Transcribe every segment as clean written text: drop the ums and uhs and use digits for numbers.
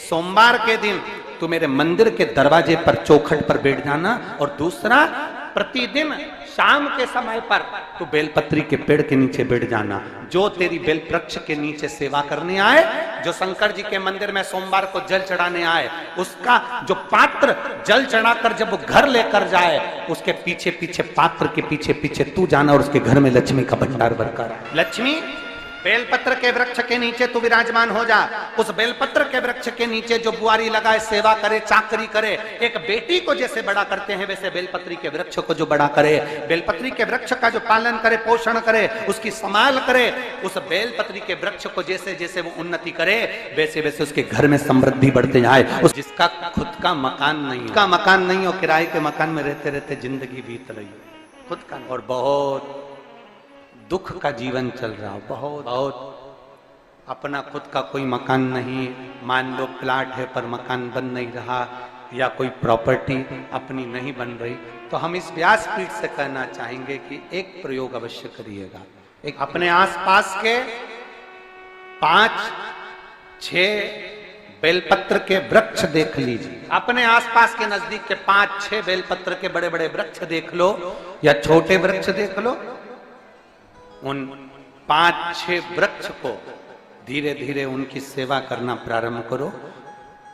सोमवार के दिन तू मेरे मंदिर के दरवाजे पर चौखट पर बैठ जाना, और दूसरा प्रतिदिन शाम के समय पर तू बेलपत्री के पेड़ के नीचे बैठ जाना। जो तेरी बेल वृक्ष के नीचे सेवा करने आए, जो शंकर जी के मंदिर में सोमवार को जल चढ़ाने आए, उसका जो पात्र जल चढ़ाकर जब वो घर लेकर जाए, उसके पीछे पीछे पात्र के पीछे पीछे तू जाना और उसके घर में लक्ष्मी का भंडार भरकर। लक्ष्मी बेलपत्र के वृक्ष के नीचे तू विराजमान हो जा। उस बेलपत्र के वृक्ष के नीचे जो बुआरी लगाए, सेवा करे, चाकरी करे, एक बेटी को जैसे बड़ा करते हैं वैसे बेलपत्री के वृक्ष को जो बड़ा करे, बेलपत्री के वृक्ष का जो पालन करे, पोषण करे, उसकी संभाल करे, उस बेलपत्री के वृक्ष को जैसे जैसे वो उन्नति करे, वैसे वैसे उसके घर में समृद्धि बढ़ते जाए। उस जिसका खुद का मकान नहीं, का मकान नहीं हो, किराए के मकान में रहते रहते जिंदगी बीत रही, खुद का, और बहुत दुख का जीवन चल रहा हो, बहुत बहुत अपना खुद का कोई मकान नहीं, मान लो प्लाट है पर मकान बन नहीं रहा, या कोई प्रॉपर्टी अपनी नहीं बन रही, तो हम इस व्यासपीठ से कहना चाहेंगे कि एक प्रयोग अवश्य करिएगा। एक अपने आसपास के 5-6 बेलपत्र के वृक्ष देख लीजिए। अपने आसपास के नजदीक के 5-6 बेलपत्र के बड़े बड़े वृक्ष देख लो, या छोटे वृक्ष देख लो। उन 5-6 वृक्ष को धीरे धीरे उनकी सेवा करना प्रारंभ करो,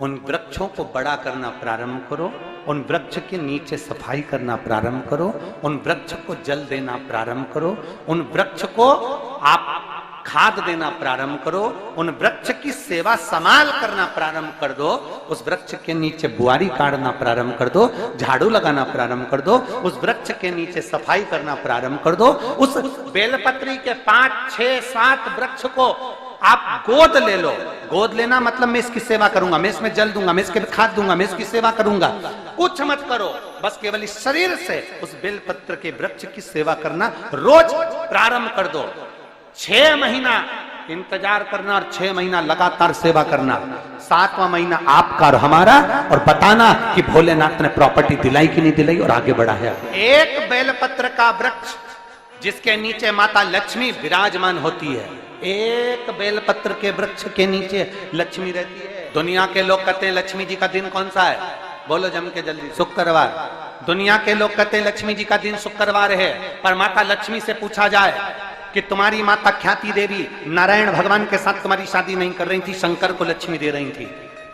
उन वृक्षों को बड़ा करना प्रारंभ करो, उन वृक्ष के नीचे सफाई करना प्रारंभ करो, उन वृक्ष को जल देना प्रारंभ करो, उन वृक्ष को आप खाद देना प्रारंभ करो, उन वृक्ष की सेवा संभाल करना प्रारंभ कर दो, उस वृक्ष के नीचे बुआरी काटना प्रारंभ कर दो, झाड़ू लगाना प्रारंभ कर दो, उस वृक्ष के नीचे सफाई करना प्रारंभ कर दो। उस बेलपत्री के 5-6-7 वृक्ष को आप गोद ले लो। गोद लेना मतलब मैं इसकी सेवा करूंगा, मैं इसमें जल दूंगा, मैं इसके खाद दूंगा, मैं इसकी सेवा करूंगा, कुछ मत करो, बस केवल इस शरीर से उस बेलपत्र के वृक्ष की सेवा करना रोज प्रारंभ कर दो। 6 महीना इंतजार करना और 6 महीना लगातार सेवा करना, 7वां महीना आपका और हमारा, और बताना कि भोलेनाथ ने प्रॉपर्टी दिलाई कि नहीं दिलाई और आगे बढ़ा है। एक बेलपत्र का वृक्ष जिसके नीचे माता लक्ष्मी विराजमान होती है, एक बेलपत्र के वृक्ष के नीचे लक्ष्मी रहती है। दुनिया के लोग कहते हैं लक्ष्मी जी का दिन कौन सा है, बोलो जम के जल्दी, शुक्रवार। दुनिया के लोग कहते हैं लक्ष्मी जी का दिन शुक्रवार है, पर माता लक्ष्मी से पूछा जाए कि तुम्हारी माता ख्याति देवी नारायण भगवान के साथ तुम्हारी शादी नहीं कर रही थी, शंकर को लक्ष्मी दे रही थी,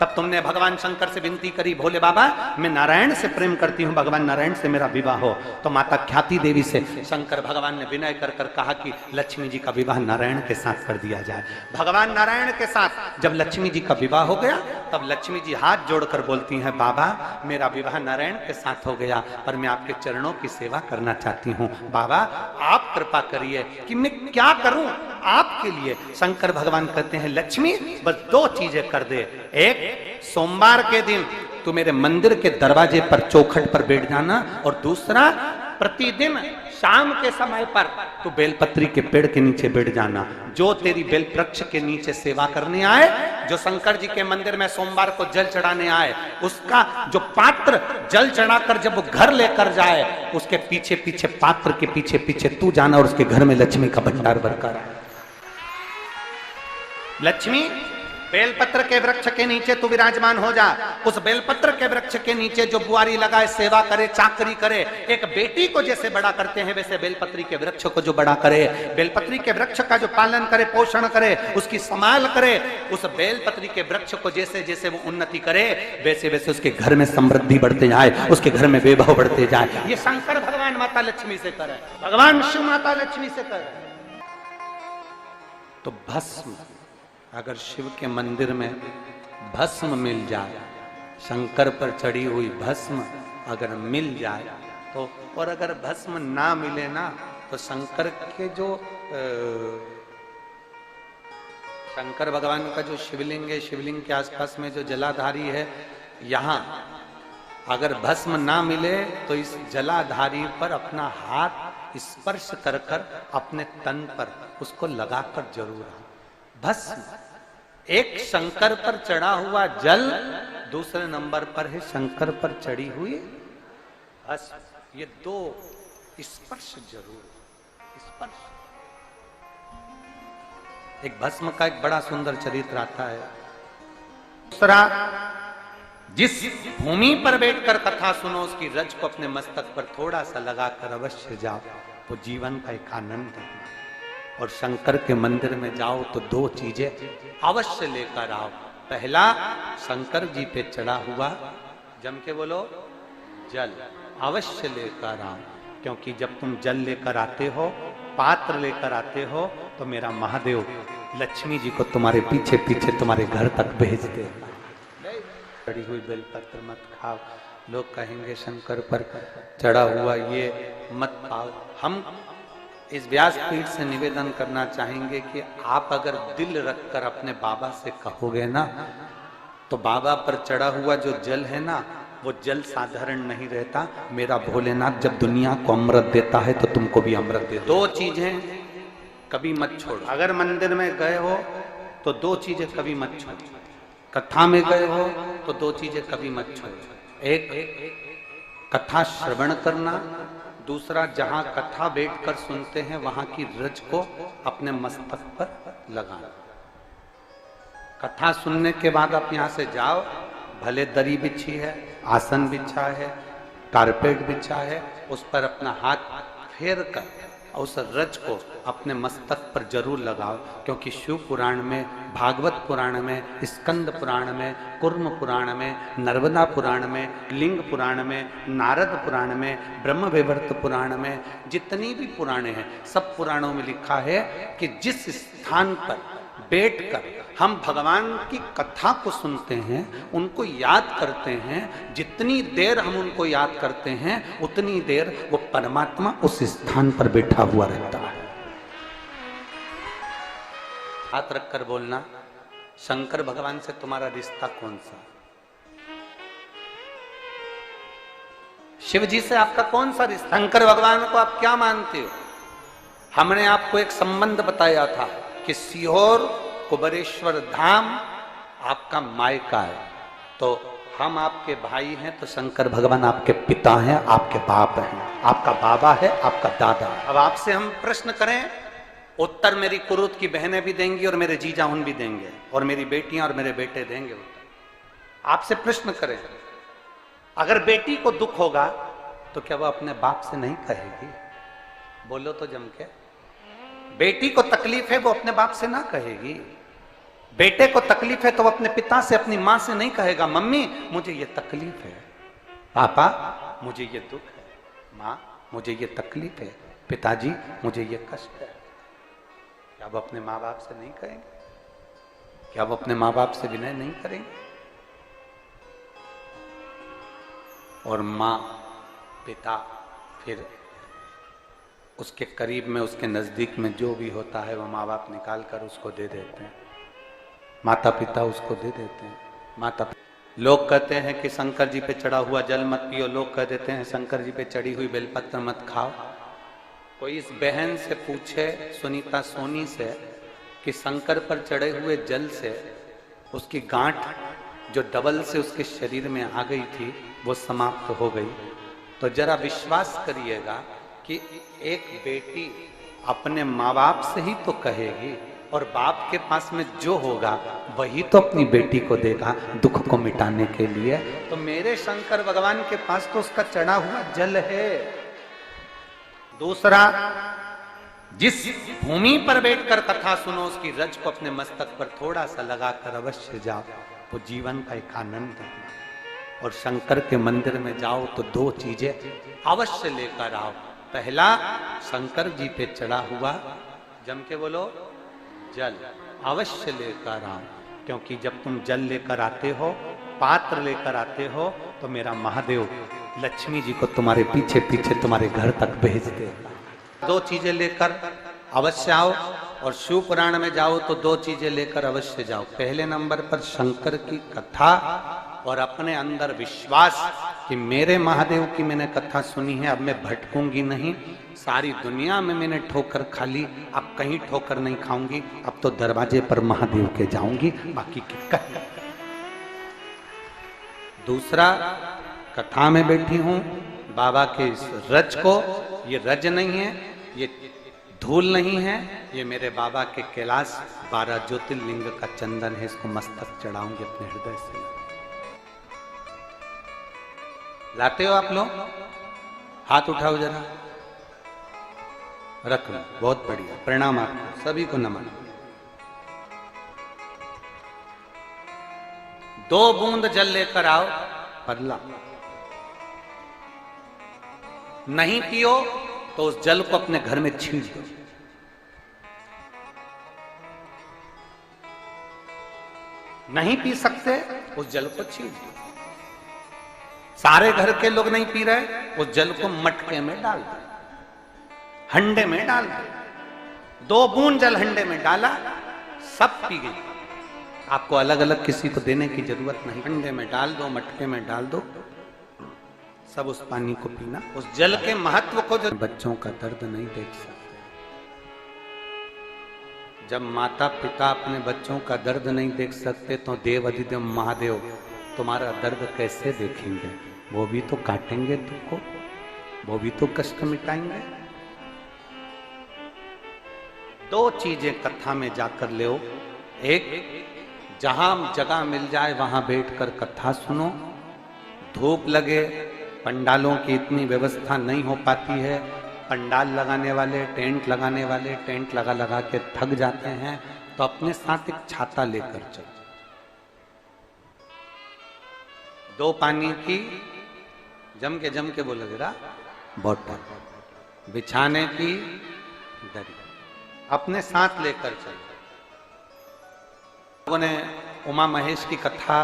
तब तुमने भगवान शंकर से विनती करी, भोले बाबा मैं नारायण से प्रेम करती हूँ, भगवान नारायण से मेरा विवाह हो। तो माता ख्याति देवी से शंकर भगवान ने विनय कर कर कहा कि लक्ष्मी जी का विवाह नारायण के साथ कर दिया जाए। भगवान नारायण के साथ जब लक्ष्मी जी का विवाह हो गया, तब लक्ष्मी जी हाथ जोड़कर बोलती हैं, बाबा मेरा विवाह नारायण के साथ हो गया, पर मैं आपके चरणों की सेवा करना चाहती हूँ, बाबा आप कृपा करिए कि मैं क्या करूं आपके लिए। शंकर भगवान कहते हैं, लक्ष्मी बस 2 चीजें कर दे, एक सोमवार के दिन तू मेरे मंदिर के दरवाजे पर चौखट पर बैठ जाना, और दूसरा प्रतिदिन शाम के समय पर तू बेलपत्री के पेड़ के नीचे बैठ जाना। जो तेरी बेल वृक्ष के नीचे सेवा करने आए, जो शंकर जी के मंदिर में सोमवार को जल चढ़ाने आए, उसका जो पात्र जल चढ़ाकर जब वो घर लेकर जाए, उसके पीछे पीछे पात्र के पीछे पीछे तू जाना और उसके घर में लक्ष्मी का भंडार भरकर आए। लक्ष्मी बेलपत्र के वृक्ष के नीचे तू विराजमान हो जा। उस बेलपत्र के वृक्ष के नीचे जो बुआरी लगाए, सेवा करे, चाकरी करे, एक बेटी को जैसे बड़ा करते हैं वैसे बेलपत्री के वृक्ष को जो बड़ा करे, बेलपत्री के वृक्ष का जो पालन करे, पोषण करे, उसकी संभाल करे, उस बेलपत्री के वृक्ष को जैसे जैसे वो उन्नति करे, वैसे वैसे उसके घर में समृद्धि बढ़ते जाए, उसके घर में वैभव बढ़ते जाए। ये शंकर भगवान माता लक्ष्मी से करे, भगवान शिव माता लक्ष्मी से करे। तो भस्म, अगर शिव के मंदिर में भस्म मिल जाए, शंकर पर चढ़ी हुई भस्म अगर मिल जाए तो, और अगर भस्म ना मिले ना, तो शंकर के जो शंकर भगवान का जो शिवलिंग है, शिवलिंग के आसपास में जो जलाधारी है, यहाँ अगर भस्म ना मिले तो इस जलाधारी पर अपना हाथ स्पर्श कर कर अपने तन पर उसको लगाकर जरूर आओ। भस्म, एक शंकर पर चढ़ा हुआ जल, दूसरे नंबर पर है शंकर पर चढ़ी हुई भस्म। ये 2 स्पर्श जरूर, स्पर्श। एक भस्म का एक बड़ा सुंदर चरित्र आता है। दूसरा, जिस भूमि पर बैठकर कथा सुनो उसकी रज को अपने मस्तक पर थोड़ा सा लगाकर अवश्य जाओ, वो जीवन का एक आनंद है। और शंकर के मंदिर में जाओ तो दो चीजें अवश्य लेकर आओ। पहला, शंकर जी पे चढ़ा हुआ, जम के बोलो, जल अवश्य लेकर आओ, क्योंकि जब तुम जल लेकर आते हो, पात्र लेकर आते हो, तो मेरा महादेव लक्ष्मी जी को तुम्हारे पीछे पीछे तुम्हारे घर तक भेजते हैं। चढ़ी हुई बेलपत्र मत खाओ, लोग कहेंगे शंकर पर चढ़ा हुआ ये मत खाओ। हम इस व्यासपीठ से निवेदन करना चाहेंगे कि आप अगर दिल रखकर अपने बाबा से कहोगे ना, तो बाबा पर चढ़ा हुआ जो जल है ना, वो जल साधारण नहीं रहता। मेरा भोलेनाथ जब दुनिया को अमृत देता है तो तुमको भी अमृत दे। दो चीजें कभी मत छोड़ो। अगर मंदिर में गए हो तो दो चीजें कभी मत छोड़ो। कथा में गए हो तो दो चीजें कभी मत छोड़ो। एक, कथा श्रवण करना। दूसरा, जहां कथा बैठकर सुनते हैं वहां की रज को अपने मस्तक पर लगाना। कथा सुनने के बाद आप यहां से जाओ, भले दरी बिछी है, आसन बिछा है, कारपेट बिछा है, उस पर अपना हाथ फेर कर उस रज को अपने मस्तक पर जरूर लगाओ। क्योंकि शिव पुराण में, भागवत पुराण में, स्कंद पुराण में, कुर्म पुराण में, नर्मदा पुराण में, लिंग पुराण में, नारद पुराण में, ब्रह्म वैवर्त पुराण में, जितनी भी पुराणे हैं, सब पुराणों में लिखा है कि जिस स्थान पर बैठकर हम भगवान की कथा को सुनते हैं, उनको याद करते हैं, जितनी देर हम उनको याद करते हैं उतनी देर वो परमात्मा उस स्थान पर बैठा हुआ रहता है। हाथ रखकर बोलना, शंकर भगवान से तुम्हारा रिश्ता कौन सा? शिव जी से आपका कौन सा रिश्ता? शंकर भगवान को आप क्या मानते हो? हमने आपको एक संबंध बताया था कि सीहोर कुबेरेश्वर धाम आपका मायका है, तो हम आपके भाई हैं, तो शंकर भगवान आपके पिता हैं, आपके बाप हैं, आपका बाबा है, आपका दादा। अब आपसे हम प्रश्न करें, उत्तर मेरी कुरुत की बहनें भी देंगी और मेरे जीजा उन भी देंगे और मेरी बेटियां और मेरे बेटे देंगे उत्तर। आपसे प्रश्न करें, अगर बेटी को दुख होगा तो क्या वो अपने बाप से नहीं कहेगी? बोलो तो जम के। बेटी को तकलीफ है, वो अपने बाप से ना कहेगी। बेटे को तकलीफ है तो वो अपने पिता से, अपनी मां से नहीं कहेगा, मम्मी मुझे ये तकलीफ है, पापा मुझे ये दुख है, मां मुझे ये तकलीफ है, पिताजी मुझे ये कष्ट है। क्या वो अपने माँ बाप से नहीं कहेंगे? क्या वो अपने माँ बाप से विनय नहीं करेंगे? और माँ, पिता, फिर उसके करीब में, उसके नजदीक में जो भी होता है वो माँ बाप निकाल कर उसको दे देते हैं, माता पिता उसको दे देते हैं। माता लोग कहते हैं कि शंकर जी पे चढ़ा हुआ जल मत पियो, लोग कह देते हैं शंकर जी पे चढ़ी हुई बेलपत्र मत खाओ। कोई इस बहन से पूछे, सुनीता सोनी से, कि शंकर पर चढ़े हुए जल से उसकी गांठ जो डबल से उसके शरीर में आ गई थी वो समाप्त हो गई, तो जरा विश्वास करिएगा कि एक बेटी अपने माँ बाप से ही तो कहेगी, और बाप के पास में जो होगा वही तो अपनी बेटी को देगा दुख को मिटाने के लिए। तो मेरे शंकर भगवान के पास तो उसका चढ़ा हुआ जल है। दूसरा, जिस भूमि पर बैठकर कथा सुनो उसकी रज को अपने मस्तक पर थोड़ा सा लगाकर अवश्य जाओ, वो जीवन का एक आनंद है। और शंकर के मंदिर में जाओ तो दो चीजें अवश्य लेकर आओ। पहला, शंकर जी पे चढ़ा हुआ, जम के बोलो, जल अवश्य लेकर आओ। क्योंकि जब तुम जल लेकर आते हो, पात्र लेकर आते हो, तो मेरा महादेव लक्ष्मी जी को तुम्हारे पीछे पीछे तुम्हारे घर तक भेजते हैं। दो चीजें लेकर अवश्य आओ। और शिव पुराण में जाओ तो दो चीजें लेकर अवश्य जाओ। पहले नंबर पर शंकर की कथा और अपने अंदर विश्वास कि मेरे महादेव की मैंने कथा सुनी है, अब मैं भटकूंगी नहीं। सारी दुनिया में मैंने ठोकर खा ली, अब कहीं ठोकर नहीं खाऊंगी, अब तो दरवाजे पर महादेव के जाऊंगी, बाकी के कहीं। दूसरा, कथा में बैठी हूं बाबा के इस रज को, ये रज नहीं है, ये धूल नहीं है, ये मेरे बाबा के कैलाश 12 ज्योतिर्लिंग का चंदन है, इसको मस्तक चढ़ाऊंगी अपने हृदय से। लाते हो आप लोग? हाथ उठाओ जरा, रख लो, बहुत बढ़िया, प्रणाम आपको सभी को, नमन। 2 बूंद जल लेकर आओ, पगला नहीं पियो तो उस जल को अपने घर में छींट दो। नहीं पी सकते उस जल को छींट दो। सारे घर के लोग नहीं पी रहे, उस जल को मटके में डाल दो, हंडे में डाल दो। 2 बूंद जल हंडे में डाला, सब पी गई। आपको अलग अलग किसी को देने की जरूरत नहीं, हंडे में डाल दो, मटके में डाल दो, सब उस पानी को पीना। उस जल के महत्व को जो बच्चों का दर्द नहीं देख सकते, जब माता पिता अपने बच्चों का दर्द नहीं देख सकते तो देव अधिदेव महादेव तुम्हारा दर्द कैसे देखेंगे? वो भी तो काटेंगे तुमको, वो भी तो कष्ट मिटाएंगे। 2 चीजें कथा में जाकर ले। एक, जहां जगह मिल जाए वहां बैठकर कथा सुनो। धूप लगे, पंडालों की इतनी व्यवस्था नहीं हो पाती है, पंडाल लगाने वाले, टेंट लगाने वाले टेंट लगा लगा के थक जाते हैं, तो अपने साथ एक छाता लेकर चलो। 2 पानी की जम के बोलो जरा, बोतल, बिछाने की दरी अपने साथ लेकर चलो। लोगों ने उमा महेश की कथा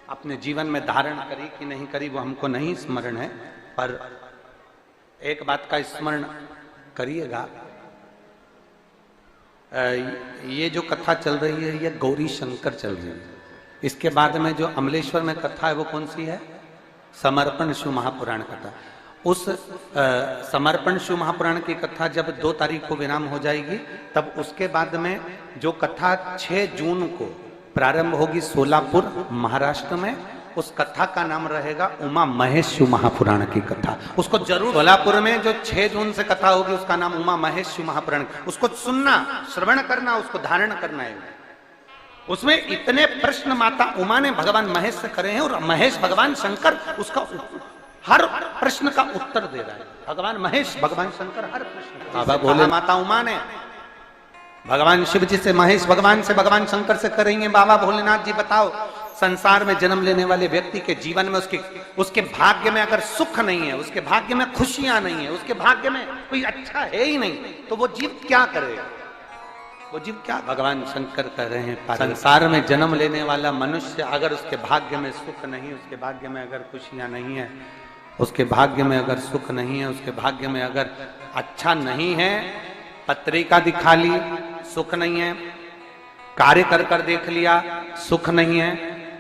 अपने जीवन में धारण करी कि नहीं करी वो हमको नहीं स्मरण है, पर एक बात का स्मरण करिएगा, ये जो कथा चल रही है ये गौरी शंकर चल रही है। इसके बाद में जो अमलेश्वर में कथा है वो कौन सी है? समर्पण शिव महापुराण कथा। उस समर्पण शिव महापुराण की कथा जब 2 तारीख को विराम हो जाएगी, तब उसके बाद में जो कथा 6 जून को प्रारंभ होगी सोलापुर महाराष्ट्र में, उस कथा का नाम रहेगा उमा महेश शिव महापुराण की कथा। उसको जरूर, सोलापुर में जो 6 जून से कथा होगी उसका नाम उमा महेश शिव महापुराण, उसको सुनना, श्रवण करना, उसको धारण करना है। उसमें इतने प्रश्न माता उमा ने भगवान महेश से करे हैं, और महेश भगवान शंकर उसका हर प्रश्न का उत्तर दे रहा है। भगवान महेश, भगवान शंकर हर प्रश्न, बाबा बोले माता उमा ने भगवान शिव जी से, महेश भगवान से, भगवान शंकर से करेंगे, बाबा भोलेनाथ जी बताओ, संसार में जन्म लेने वाले व्यक्ति के जीवन में उसके भाग्य में अगर सुख नहीं है, उसके भाग्य में खुशियां नहीं है, उसके भाग्य में कोई अच्छा है ही नहीं, तो वो जीव क्या करेगा? वो जीव क्या? भगवान शंकर कह रहे हैं, संसार में जन्म लेने वाला मनुष्य अगर उसके भाग्य में सुख नहीं, उसके भाग्य में अगर खुशियां नहीं है, उसके भाग्य में अगर सुख नहीं है, उसके भाग्य में अगर अच्छा नहीं है, पत्रिका दिखा ली, सुख नहीं है, कार्य कर कर देख लिया, सुख नहीं है,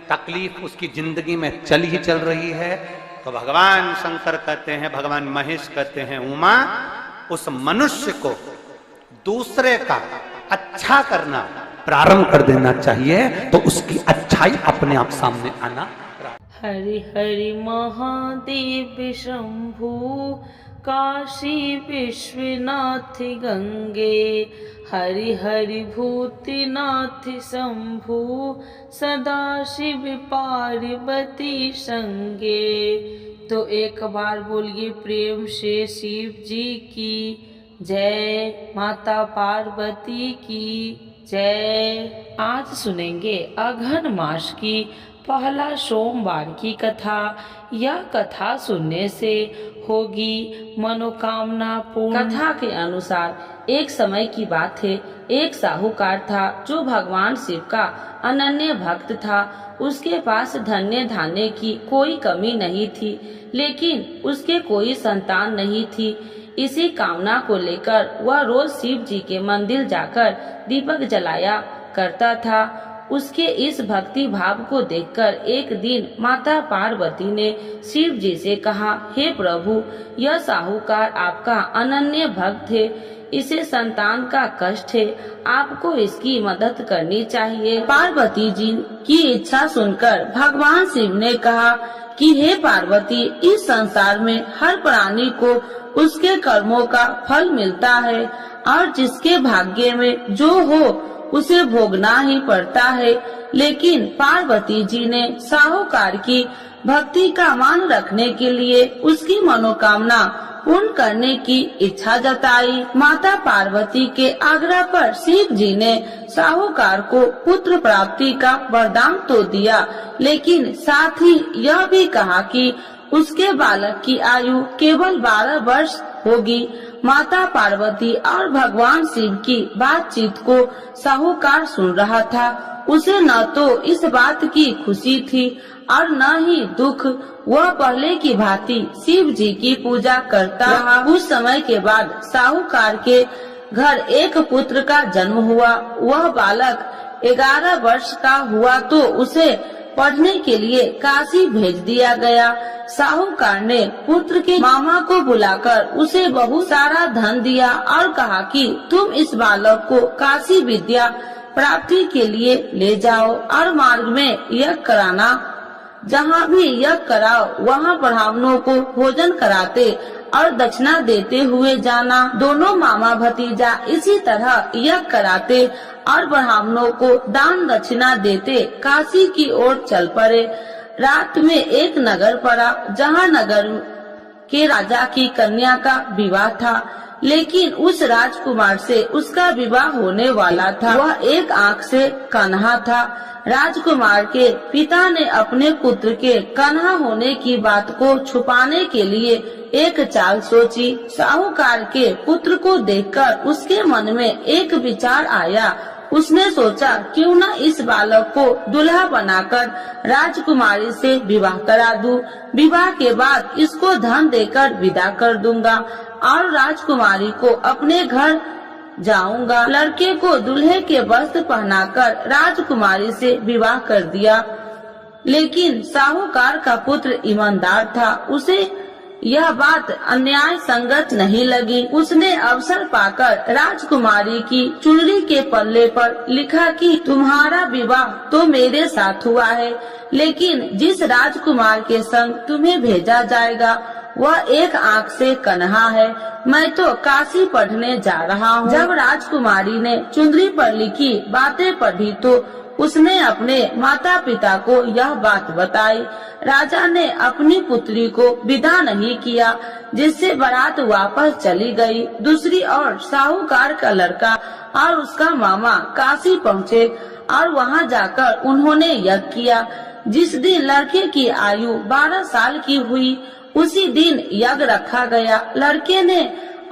तकलीफ उसकी जिंदगी में चल ही चल रही है, तो भगवान शंकर कहते हैं, भगवान महेश कहते हैं, उमा, उस मनुष्य को दूसरे का अच्छा करना प्रारंभ कर देना चाहिए, तो उसकी अच्छाई अपने आप सामने आना। हरि हरि महादेव शंभु, काशी विश्वनाथ गंगे, हरि हरि भूतनाथ शंभु, सदा शिव पार्वती संगे। तो एक बार बोलिए प्रेम से शिव जी की जय, माता पार्वती की जय। आज सुनेंगे अघन मास की पहला सोमवार की कथा। यह कथा सुनने से होगी मनोकामना पूर्ण। कथा के अनुसार एक समय की बात है, एक साहूकार था जो भगवान शिव का अनन्य भक्त था। उसके पास धन्य धान्य की कोई कमी नहीं थी, लेकिन उसके कोई संतान नहीं थी। इसी कामना को लेकर वह रोज शिव जी के मंदिर जाकर दीपक जलाया करता था। उसके इस भक्ति भाव को देखकर एक दिन माता पार्वती ने शिव जी से कहा, हे प्रभु, यह साहूकार आपका अनन्य भक्त है, इसे संतान का कष्ट है, आपको इसकी मदद करनी चाहिए। पार्वती जी की इच्छा सुनकर भगवान शिव ने कहा कि हे पार्वती, इस संसार में हर प्राणी को उसके कर्मों का फल मिलता है और जिसके भाग्य में जो हो उसे भोगना ही पड़ता है। लेकिन पार्वती जी ने साहूकार की भक्ति का मान रखने के लिए उसकी मनोकामना पूर्ण करने की इच्छा जताई। माता पार्वती के आग्रह पर शिव जी ने साहूकार को पुत्र प्राप्ति का वरदान तो दिया, लेकिन साथ ही यह भी कहा कि उसके बालक की आयु केवल 12 वर्ष होगी। माता पार्वती और भगवान शिव की बातचीत को साहूकार सुन रहा था। उसे न तो इस बात की खुशी थी और न ही दुख। वह पहले की भांति शिव जी की पूजा करता रहा। कुछ समय के बाद साहूकार के घर एक पुत्र का जन्म हुआ। वह बालक 11 वर्ष का हुआ तो उसे पढ़ने के लिए काशी भेज दिया गया। साहूकार ने पुत्र के मामा को बुलाकर उसे बहुत सारा धन दिया और कहा कि तुम इस बालक को काशी विद्या प्राप्ति के लिए ले जाओ और मार्ग में यज्ञ कराना। जहाँ भी यज्ञ कराओ वहाँ ब्राह्मणों को भोजन कराते और दक्षिणा देते हुए जाना। दोनों मामा भतीजा इसी तरह यज्ञ कराते और ब्राह्मणों को दान दक्षिणा देते काशी की ओर चल पड़े। रात में एक नगर पड़ा जहाँ नगर के राजा की कन्या का विवाह था, लेकिन उस राजकुमार से उसका विवाह होने वाला था। वह एक आंख से कन्हा था। राजकुमार के पिता ने अपने पुत्र के कन्हा होने की बात को छुपाने के लिए एक चाल सोची। साहूकार के पुत्र को देखकर उसके मन में एक विचार आया। उसने सोचा क्यों न इस बालक को दुल्हा बनाकर राजकुमारी से विवाह करा दूं। विवाह के बाद इसको धन देकर विदा कर दूंगा और राजकुमारी को अपने घर जाऊंगा। लड़के को दूल्हे के वस्त्र पहनाकर राजकुमारी से विवाह कर दिया। लेकिन साहूकार का पुत्र ईमानदार था। उसे यह बात अन्याय संगत नहीं लगी। उसने अवसर पाकर राजकुमारी की चुनरी के पल्ले पर लिखा कि तुम्हारा विवाह तो मेरे साथ हुआ है, लेकिन जिस राजकुमार के संग तुम्हें भेजा जाएगा वह एक आंख से कन्हा है। मैं तो काशी पढ़ने जा रहा हूँ। जब राजकुमारी ने चुनरी पर लिखी बातें पढ़ी तो उसने अपने माता पिता को यह बात बताई। राजा ने अपनी पुत्री को विदा नहीं किया, जिससे बारात वापस चली गई। दूसरी ओर साहूकार का लड़का और उसका मामा काशी पहुँचे और वहाँ जाकर उन्होंने यज्ञ किया। जिस दिन लड़के की आयु 12 साल की हुई उसी दिन यज्ञ रखा गया। लड़के ने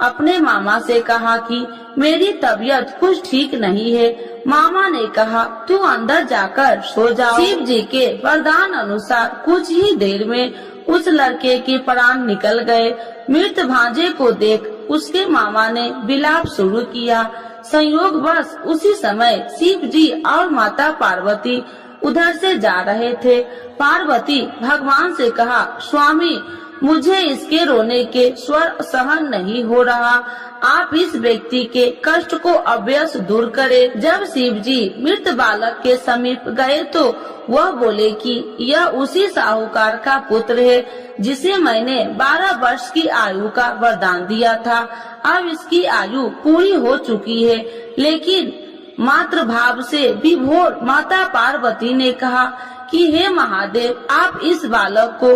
अपने मामा से कहा कि मेरी तबीयत कुछ ठीक नहीं है। मामा ने कहा तू अंदर जाकर सो जाओ। शिव जी के वरदान अनुसार कुछ ही देर में उस लड़के के प्राण निकल गए। मृत भांजे को देख उसके मामा ने विलाप शुरू किया। संयोगवश उसी समय शिव जी और माता पार्वती उधर से जा रहे थे। पार्वती भगवान से कहा स्वामी मुझे इसके रोने के स्वर सहन नहीं हो रहा। आप इस व्यक्ति के कष्ट को अवश्य दूर करें। जब शिव जी मृत बालक के समीप गए तो वह बोले कि यह उसी साहूकार का पुत्र है जिसे मैंने 12 वर्ष की आयु का वरदान दिया था। अब इसकी आयु पूरी हो चुकी है। लेकिन मातृ भाव से विभोर माता पार्वती ने कहा कि हे महादेव आप इस बालक को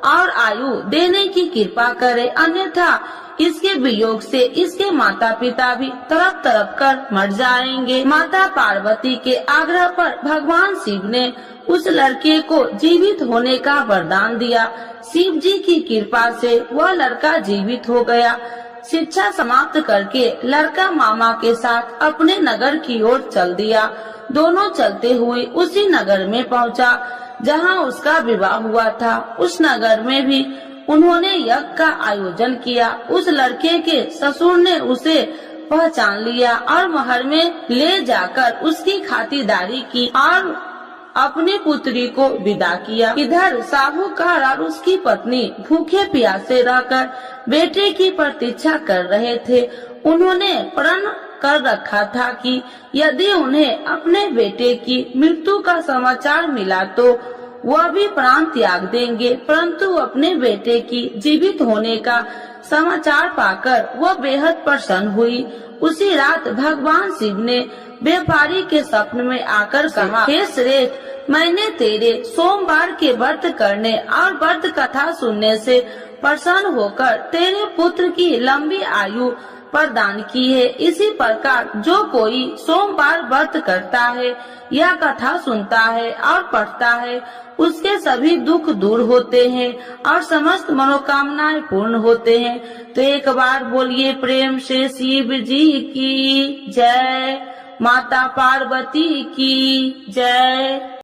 और आयु देने की कृपा करें, अन्यथा इसके वियोग से इसके माता पिता भी तड़प तड़प कर मर जाएंगे। माता पार्वती के आग्रह पर भगवान शिव ने उस लड़के को जीवित होने का वरदान दिया। शिव जी की कृपा से वह लड़का जीवित हो गया। शिक्षा समाप्त करके लड़का मामा के साथ अपने नगर की ओर चल दिया। दोनों चलते हुए उसी नगर में पहुंचा जहां उसका विवाह हुआ था। उस नगर में भी उन्होंने यज्ञ का आयोजन किया। उस लड़के के ससुर ने उसे पहचान लिया और महल में ले जाकर उसकी खातिरदारी की और अपनी पुत्री को विदा किया। इधर साहूकार और उसकी पत्नी भूखे प्यासे रहकर बेटे की प्रतीक्षा कर रहे थे। उन्होंने प्रण कर रखा था कि यदि उन्हें अपने बेटे की मृत्यु का समाचार मिला तो वह भी प्राण त्याग देंगे, परंतु अपने बेटे की जीवित होने का समाचार पाकर वह बेहद प्रसन्न हुई। उसी रात भगवान शिव ने व्यापारी के स्वप्न में आकर कहा, हे श्रेष्ठ, मैंने तेरे सोमवार के व्रत करने और व्रत कथा सुनने से प्रसन्न होकर तेरे पुत्र की लंबी आयु प्रदान की है। इसी प्रकार जो कोई सोमवार व्रत करता है या कथा सुनता है और पढ़ता है, उसके सभी दुख दूर होते हैं और समस्त मनोकामनाएं पूर्ण होते हैं। तो एक बार बोलिए प्रेम से शिव जी की जय, माता पार्वती की जय।